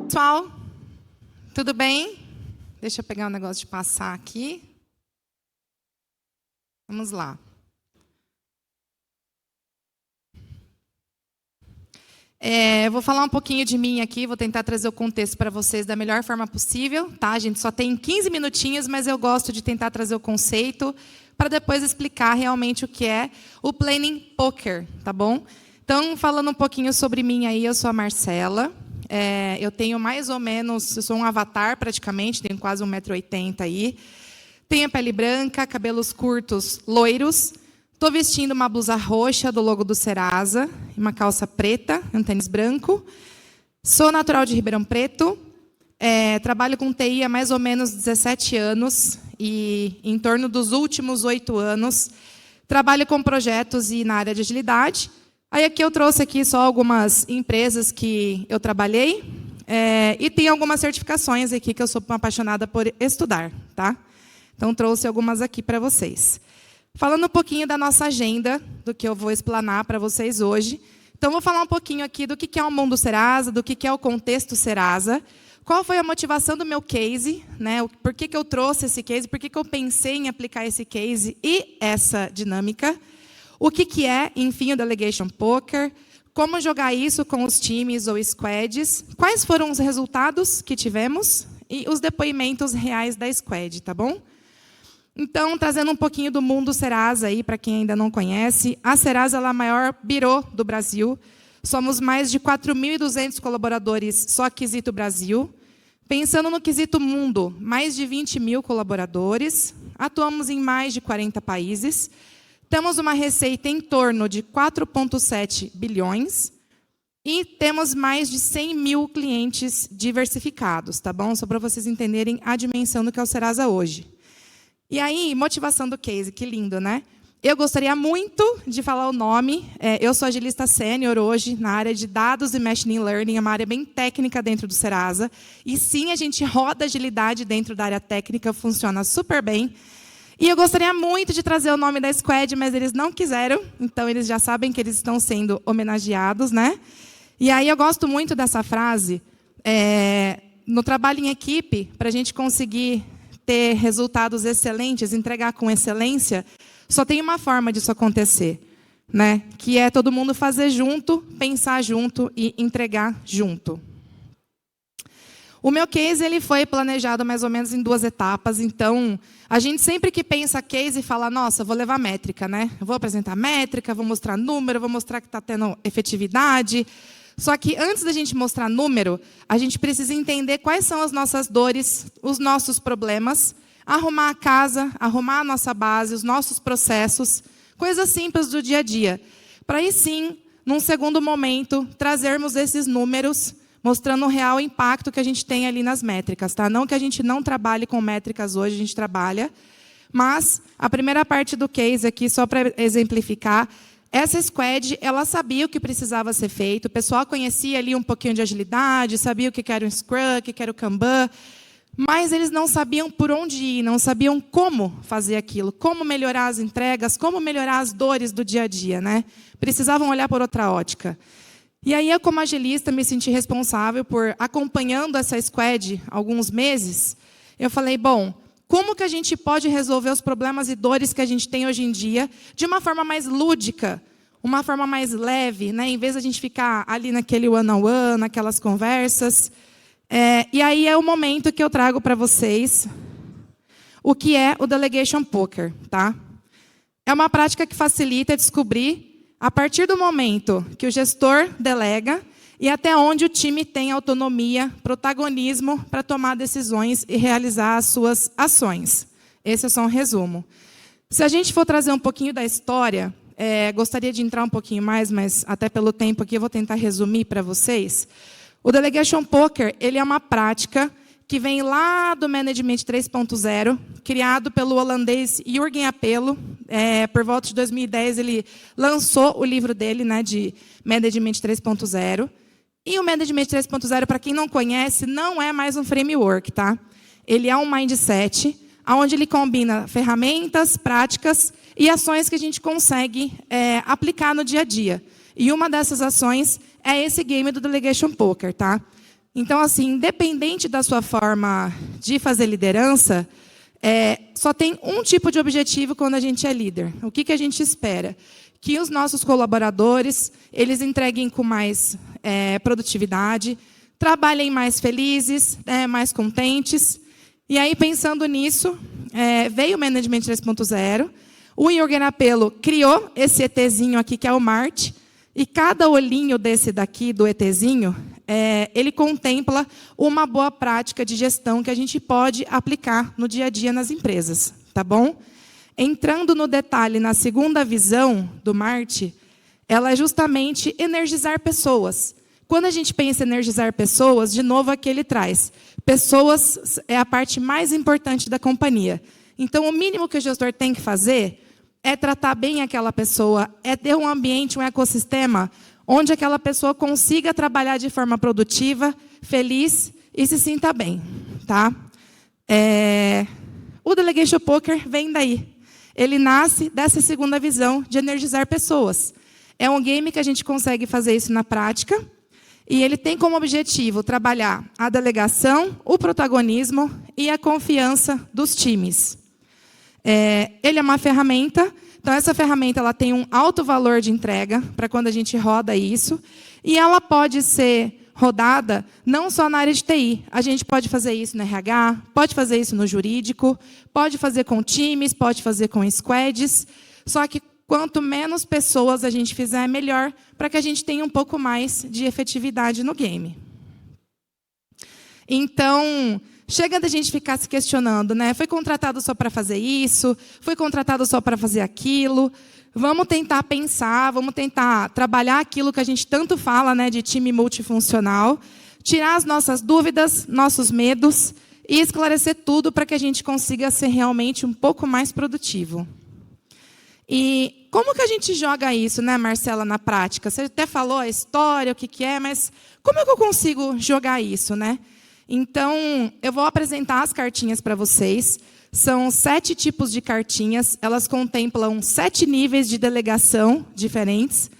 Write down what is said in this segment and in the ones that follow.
Pessoal, tudo bem? Deixa eu pegar um negócio de passar aqui. Vamos lá. Eu vou falar um pouquinho de mim aqui, vou tentar trazer o contexto para vocês da melhor forma possível, tá? A gente só tem 15 minutinhos, mas eu gosto de tentar trazer o conceito para depois explicar realmente o que é o Planning Poker, tá bom? Então, falando um pouquinho sobre mim aí, eu sou a Marcela. Eu tenho mais ou menos, eu sou um avatar praticamente, tenho quase 1,80 m aí. Tenho pele branca, cabelos curtos, loiros. Estou vestindo uma blusa roxa do logo do Serasa, uma calça preta, um tênis branco. Sou natural de Ribeirão Preto. Trabalho com TI há mais ou menos 17 anos e em torno dos últimos 8 anos trabalho com projetos e na área de agilidade. Aí aqui eu trouxe aqui só algumas empresas que eu trabalhei e tem algumas certificações aqui que eu sou uma apaixonada por estudar, tá? Então trouxe algumas aqui para vocês. Falando um pouquinho da nossa agenda, do que eu vou explanar para vocês hoje. Então vou falar um pouquinho aqui do que é o mundo Serasa, do que é o contexto Serasa, qual foi a motivação do meu case, né? Por que eu trouxe esse case, por que eu pensei em aplicar esse case e essa dinâmica. O que é, enfim, o Delegation Poker, como jogar isso com os times ou squads, quais foram os resultados que tivemos e os depoimentos reais da squad, tá bom? Então, trazendo um pouquinho do mundo Serasa aí, para quem ainda não conhece, a Serasa é a maior birô do Brasil. Somos mais de 4.200 colaboradores só quesito Brasil. Pensando no quesito mundo, mais de 20 mil colaboradores. Atuamos em mais de 40 países. Temos uma receita em torno de 4,7 bilhões e temos mais de 100 mil clientes diversificados, tá bom? Só para vocês entenderem a dimensão do que é o Serasa hoje. E aí, motivação do case, que lindo, né? Eu gostaria muito de falar o nome. Eu sou agilista sênior hoje na área de dados e machine learning, é uma área bem técnica dentro do Serasa. E sim, a gente roda agilidade dentro da área técnica, funciona super bem. E eu gostaria muito de trazer o nome da squad, mas eles não quiseram. Então, eles já sabem que eles estão sendo homenageados, né? E aí, eu gosto muito dessa frase. No trabalho em equipe, para a gente conseguir ter resultados excelentes, entregar com excelência, só tem uma forma disso acontecer, né? Que é todo mundo fazer junto, pensar junto e entregar junto. O meu case ele foi planejado mais ou menos em 2 etapas. Então, a gente sempre que pensa case fala, nossa, vou levar métrica, né? Eu vou apresentar métrica, vou mostrar número, vou mostrar que está tendo efetividade. Só que antes da gente mostrar número, a gente precisa entender quais são as nossas dores, os nossos problemas, arrumar a casa, arrumar a nossa base, os nossos processos, coisas simples do dia a dia. Para aí sim, num segundo momento, trazermos esses números, mostrando o real impacto que a gente tem ali nas métricas, tá? Não que a gente não trabalhe com métricas hoje, a gente trabalha. Mas a primeira parte do case aqui, só para exemplificar, essa squad, ela sabia o que precisava ser feito, o pessoal conhecia ali um pouquinho de agilidade, sabia o que era o Scrum, o que era o Kanban, mas eles não sabiam por onde ir, não sabiam como fazer aquilo, como melhorar as entregas, como melhorar as dores do dia a dia, né? Precisavam olhar por outra ótica. E aí, eu, como agilista, me senti responsável por, acompanhando essa squad há alguns meses, eu falei, bom, como que a gente pode resolver os problemas e dores que a gente tem hoje em dia de uma forma mais lúdica, uma forma mais leve, né? Em vez de a gente ficar ali naquele one-on-one, naquelas conversas. E aí é o momento que eu trago para vocês o que é o Delegation Poker, tá? É uma prática que facilita descobrir, a partir do momento que o gestor delega, e até onde o time tem autonomia, protagonismo para tomar decisões e realizar as suas ações. Esse é só um resumo. Se a gente for trazer um pouquinho da história, gostaria de entrar um pouquinho mais, mas até pelo tempo aqui eu vou tentar resumir para vocês. O Delegation Poker ele é uma prática que vem lá do Management 3.0, criado pelo holandês Jürgen Apelo. Por volta de 2010, ele lançou o livro dele, né, de Management 3.0. E o Management 3.0, para quem não conhece, não é mais um framework, tá? Ele é um mindset, onde ele combina ferramentas, práticas e ações que a gente consegue aplicar no dia a dia. E uma dessas ações é esse game do Delegation Poker, tá? Então, assim, independente da sua forma de fazer liderança, só tem um tipo de objetivo quando a gente é líder. O que a gente espera? Que os nossos colaboradores, eles entreguem com mais produtividade, trabalhem mais felizes, mais contentes. E aí, pensando nisso, veio o Management 3.0. O Jürgen Apelo criou esse ETzinho aqui, que é o Marte. E cada olhinho desse daqui, do ETzinho, ele contempla uma boa prática de gestão que a gente pode aplicar no dia a dia nas empresas. Tá bom? Entrando no detalhe, na segunda visão do Marte, ela é justamente energizar pessoas. Quando a gente pensa em energizar pessoas, de novo aqui ele traz. Pessoas é a parte mais importante da companhia. Então, o mínimo que o gestor tem que fazer é tratar bem aquela pessoa, é ter um ambiente, um ecossistema, onde aquela pessoa consiga trabalhar de forma produtiva, feliz e se sinta bem. Tá? O Delegation Poker vem daí. Ele nasce dessa segunda visão de energizar pessoas. É um game que a gente consegue fazer isso na prática, e ele tem como objetivo trabalhar a delegação, o protagonismo e a confiança dos times. Ele é uma ferramenta, então essa ferramenta ela tem um alto valor de entrega para quando a gente roda isso, e ela pode ser rodada não só na área de TI. A gente pode fazer isso no RH, pode fazer isso no jurídico, pode fazer com times, pode fazer com squads, só que quanto menos pessoas a gente fizer, melhor, para que a gente tenha um pouco mais de efetividade no game. Então, chega da gente ficar se questionando, né? Foi contratado só para fazer isso? Foi contratado só para fazer aquilo? Vamos tentar pensar, vamos tentar trabalhar aquilo que a gente tanto fala, né, de time multifuncional, tirar as nossas dúvidas, nossos medos e esclarecer tudo para que a gente consiga ser realmente um pouco mais produtivo. E como que a gente joga isso, né, Marcela, na prática? Você até falou a história, o que é, mas como é que eu consigo jogar isso, né? Então, eu vou apresentar as cartinhas para vocês. São 7 tipos de cartinhas. Elas contemplam 7 níveis de delegação diferentes.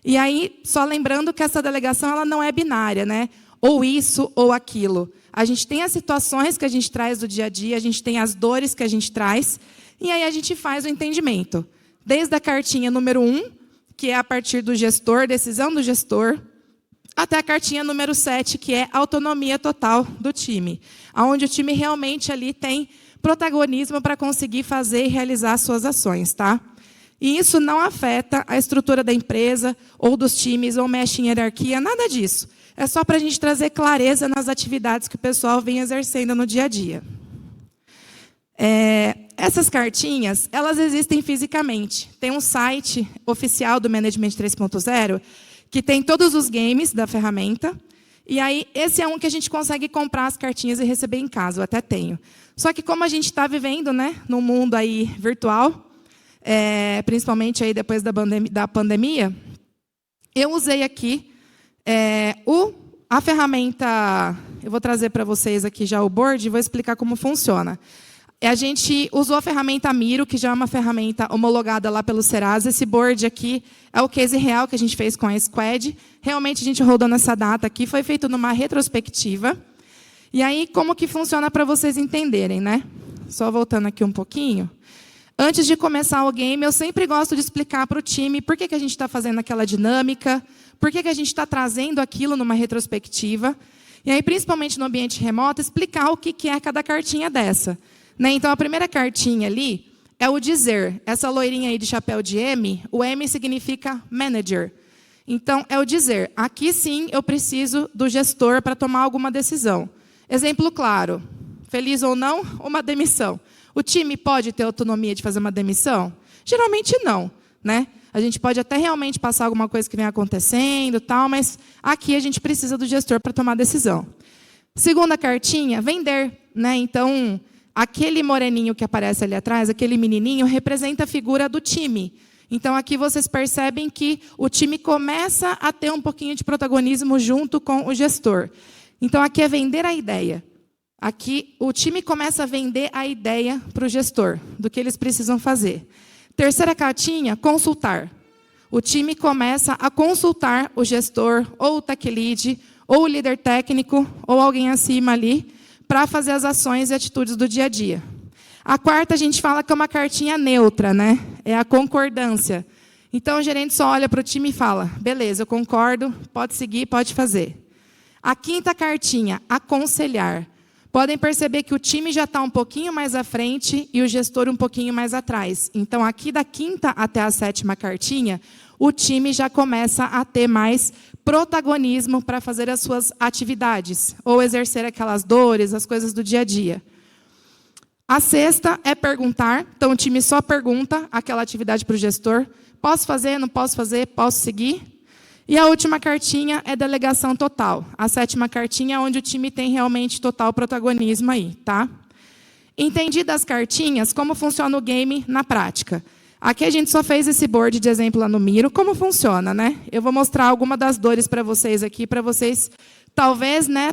E aí, só lembrando que essa delegação ela não é binária, né? Ou isso ou aquilo. A gente tem as situações que a gente traz do dia a dia, a gente tem as dores que a gente traz, e aí a gente faz o entendimento. Desde a cartinha número 1, que é a partir do gestor, decisão do gestor, até a cartinha número 7, que é autonomia total do time, onde o time realmente ali tem protagonismo para conseguir fazer e realizar suas ações, tá? E isso não afeta a estrutura da empresa, ou dos times, ou mexe em hierarquia, nada disso. É só para a gente trazer clareza nas atividades que o pessoal vem exercendo no dia a dia. Essas cartinhas, elas existem fisicamente. Tem um site oficial do Management 3.0 que tem todos os games da ferramenta. E aí, esse é um que a gente consegue comprar as cartinhas e receber em casa. Eu até tenho. Só que como a gente está vivendo, né, num mundo aí virtual, principalmente aí depois da pandemia, eu usei aqui a ferramenta. Eu vou trazer para vocês aqui já o board e vou explicar como funciona. A gente usou a ferramenta Miro, que já é uma ferramenta homologada lá pelo Serasa. Esse board aqui é o case real que a gente fez com a Squad. Realmente, a gente rodou nessa data aqui. Foi feito numa retrospectiva. E aí, como que funciona para vocês entenderem, né? Só voltando aqui um pouquinho. Antes de começar o game, eu sempre gosto de explicar para o time por que a gente está fazendo aquela dinâmica, por que a gente está trazendo aquilo numa retrospectiva. E aí, principalmente no ambiente remoto, explicar o que é cada cartinha dessa. Né? Então, a primeira cartinha ali é o dizer. Essa loirinha aí de chapéu de M, o M significa manager. Então, é o dizer. Aqui, sim, eu preciso do gestor para tomar alguma decisão. Exemplo claro. Feliz ou não, uma demissão. O time pode ter autonomia de fazer uma demissão? Geralmente, não. Né? A gente pode até realmente passar alguma coisa que vem acontecendo, tal, mas aqui a gente precisa do gestor para tomar decisão. Segunda cartinha, vender. Né? Então, aquele moreninho que aparece ali atrás, aquele menininho, representa a figura do time. Então, aqui vocês percebem que o time começa a ter um pouquinho de protagonismo junto com o gestor. Então, aqui é vender a ideia. Aqui, o time começa a vender a ideia para o gestor, do que eles precisam fazer. Terceira cartinha, consultar. O time começa a consultar o gestor, ou o tech lead, ou o líder técnico, ou alguém acima ali, para fazer as ações e atitudes do dia a dia. A quarta, a gente fala que é uma cartinha neutra, né? É a concordância. Então, o gerente só olha para o time e fala, beleza, eu concordo, pode seguir, pode fazer. A quinta cartinha, aconselhar. Podem perceber que o time já está um pouquinho mais à frente e o gestor um pouquinho mais atrás. Então, aqui da quinta até a sétima cartinha, o time já começa a ter mais protagonismo para fazer as suas atividades, ou exercer aquelas dores, as coisas do dia a dia. A sexta é perguntar, então o time só pergunta aquela atividade para o gestor, posso fazer, não posso fazer, posso seguir? E a última cartinha é delegação total. A sétima cartinha é onde o time tem realmente total protagonismo aí, tá? Entendidas as cartinhas, como funciona o game na prática? Aqui a gente só fez esse board de exemplo lá no Miro. Como funciona, né? Eu vou mostrar alguma das dores para vocês aqui, para vocês, talvez, né,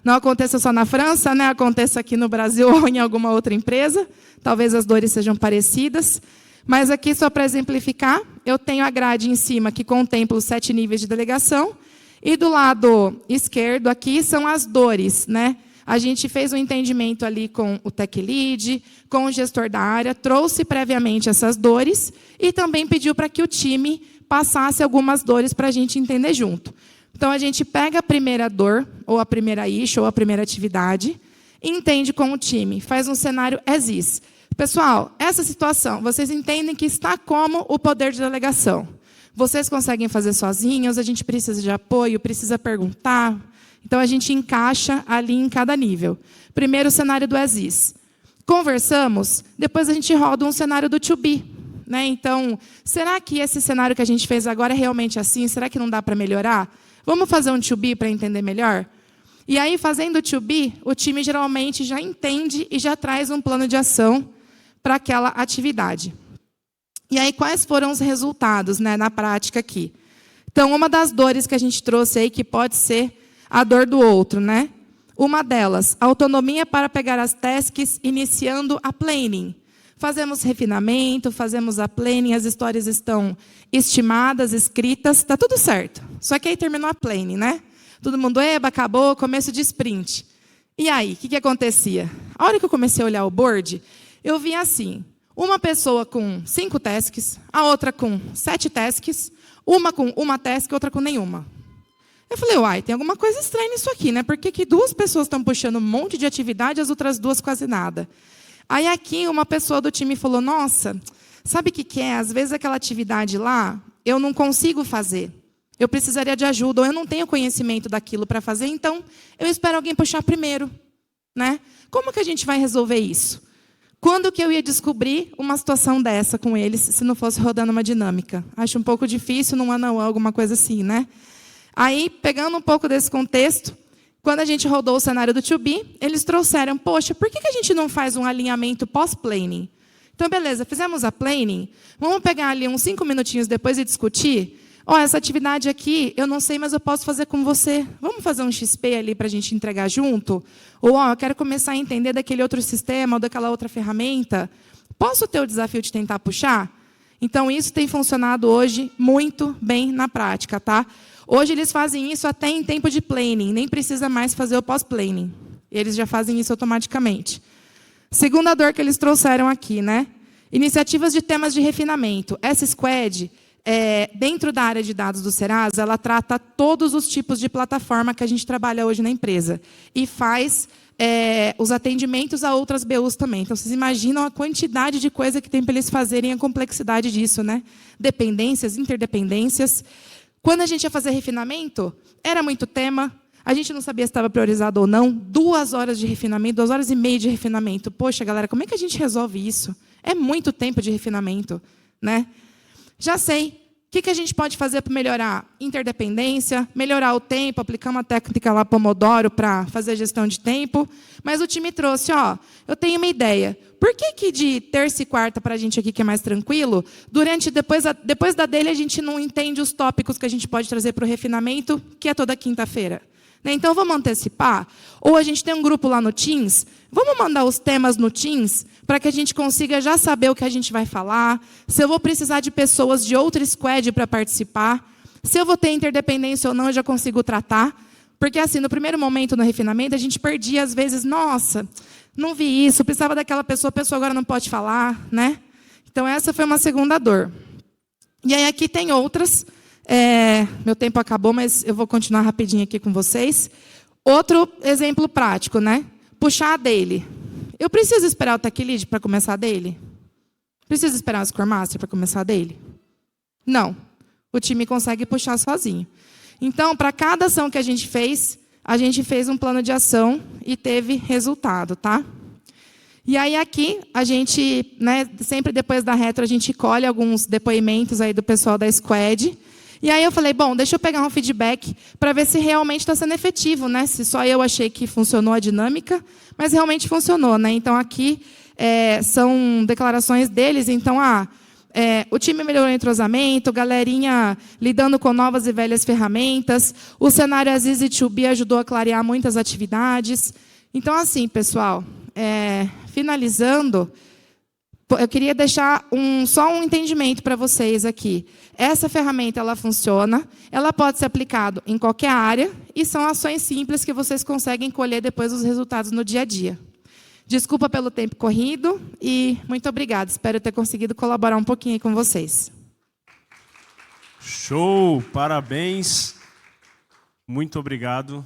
não aconteça só na França, né, aconteça aqui no Brasil ou em alguma outra empresa. Talvez as dores sejam parecidas. Mas aqui, só para exemplificar, eu tenho a grade em cima que contempla os 7 níveis de delegação. E do lado esquerdo aqui são as dores, né? A gente fez um entendimento ali com o tech lead, com o gestor da área, trouxe previamente essas dores e também pediu para que o time passasse algumas dores para a gente entender junto. Então, a gente pega a primeira dor, ou a primeira issue, ou a primeira atividade, entende com o time, faz um cenário as is. Pessoal, essa situação, vocês entendem que está como o poder de delegação. Vocês conseguem fazer sozinhos, a gente precisa de apoio, precisa perguntar. Então, a gente encaixa ali em cada nível. Primeiro, o cenário do as is. Conversamos, depois a gente roda um cenário do to be. Né? Então, será que esse cenário que a gente fez agora é realmente assim? Será que não dá para melhorar? Vamos fazer um to be para entender melhor? E aí, fazendo o to be, o time geralmente já entende e já traz um plano de ação para aquela atividade. E aí, quais foram os resultados, né, na prática aqui? Então, uma das dores que a gente trouxe aí, que pode ser a dor do outro, né? Uma delas, autonomia para pegar as tasks, iniciando a planning. Fazemos refinamento, fazemos a planning, as histórias estão estimadas, escritas, está tudo certo. Só que aí terminou a planning, né? Todo mundo, eba, acabou, começo de sprint. E aí, o que acontecia? A hora que eu comecei a olhar o board, eu vi assim, uma pessoa com 5 tasks, a outra com 7 tasks, uma com uma task, outra com nenhuma. Eu falei, uai, tem alguma coisa estranha nisso aqui, né? Por que 2 pessoas estão puxando um monte de atividade e as outras 2 quase nada? Aí aqui uma pessoa do time falou, nossa, sabe o que é? Às vezes aquela atividade lá, eu não consigo fazer. Eu precisaria de ajuda, ou eu não tenho conhecimento daquilo para fazer, então eu espero alguém puxar primeiro. Né? Como que a gente vai resolver isso? Quando que eu ia descobrir uma situação dessa com eles, se não fosse rodando uma dinâmica? Acho um pouco difícil, num one-on-one, alguma coisa assim, né? Aí, pegando um pouco desse contexto, quando a gente rodou o cenário do to be, eles trouxeram, poxa, por que a gente não faz um alinhamento pós-planning? Então, beleza, fizemos a planning, vamos pegar ali uns 5 minutinhos depois e discutir? Ó, essa atividade aqui, eu não sei, mas eu posso fazer com você. Vamos fazer um XP ali para a gente entregar junto? Ou, ó, eu quero começar a entender daquele outro sistema ou daquela outra ferramenta. Posso ter o desafio de tentar puxar? Então, isso tem funcionado hoje muito bem na prática, tá? Hoje, eles fazem isso até em tempo de planning. Nem precisa mais fazer o pós-planning. Eles já fazem isso automaticamente. Segunda dor que eles trouxeram aqui, né? Iniciativas de temas de refinamento. Essa squad... dentro da área de dados do Serasa, ela trata todos os tipos de plataforma que a gente trabalha hoje na empresa. E faz os atendimentos a outras BUs também. Então, vocês imaginam a quantidade de coisa que tem para eles fazerem, a complexidade disso, né? Dependências, interdependências. Quando a gente ia fazer refinamento, era muito tema. A gente não sabia se estava priorizado ou não. 2 horas de refinamento, 2 horas e meia de refinamento. Poxa, galera, como é que a gente resolve isso? É muito tempo de refinamento, né? Já sei. O que a gente pode fazer para melhorar? Interdependência, melhorar o tempo, aplicar uma técnica lá Pomodoro para fazer gestão de tempo. Mas o time trouxe, ó, eu tenho uma ideia. Por que de terça e quarta para a gente aqui, que é mais tranquilo, depois da dele a gente não entende os tópicos que a gente pode trazer para o refinamento, que é toda quinta-feira? Né? Então, vamos antecipar? Ou a gente tem um grupo lá no Teams, vamos mandar os temas no Teams para que a gente consiga já saber o que a gente vai falar, se eu vou precisar de pessoas de outra squad para participar, se eu vou ter interdependência ou não, eu já consigo tratar. Porque, assim, no primeiro momento, no refinamento, a gente perdia, às vezes, nossa, não vi isso, precisava daquela pessoa, a pessoa agora não pode falar, né? Então, essa foi uma segunda dor. E aí, aqui tem outras. Meu tempo acabou, mas eu vou continuar rapidinho aqui com vocês. Outro exemplo prático, né? Puxar a daily. Eu preciso esperar o Tech Lead para começar a daily? Preciso esperar o Scrum Master para começar a daily? Não. O time consegue puxar sozinho. Então, para cada ação que a gente fez um plano de ação e teve resultado, tá? E aí aqui, a gente, né, sempre depois da retro, a gente colhe alguns depoimentos aí do pessoal da squad. E aí eu falei, bom, deixa eu pegar um feedback para ver se realmente está sendo efetivo, né? Se só eu achei que funcionou a dinâmica, mas realmente funcionou, né? Então, aqui são declarações deles. Então, o time melhorou o entrosamento, galerinha lidando com novas e velhas ferramentas, o cenário as easy to be ajudou a clarear muitas atividades. Então, assim, pessoal, finalizando, eu queria deixar só um entendimento para vocês aqui. Essa ferramenta, ela funciona, ela pode ser aplicada em qualquer área, e são ações simples que vocês conseguem colher depois os resultados no dia a dia. Desculpa pelo tempo corrido e muito obrigada. Espero ter conseguido colaborar um pouquinho aí com vocês. Show! Parabéns! Muito obrigado.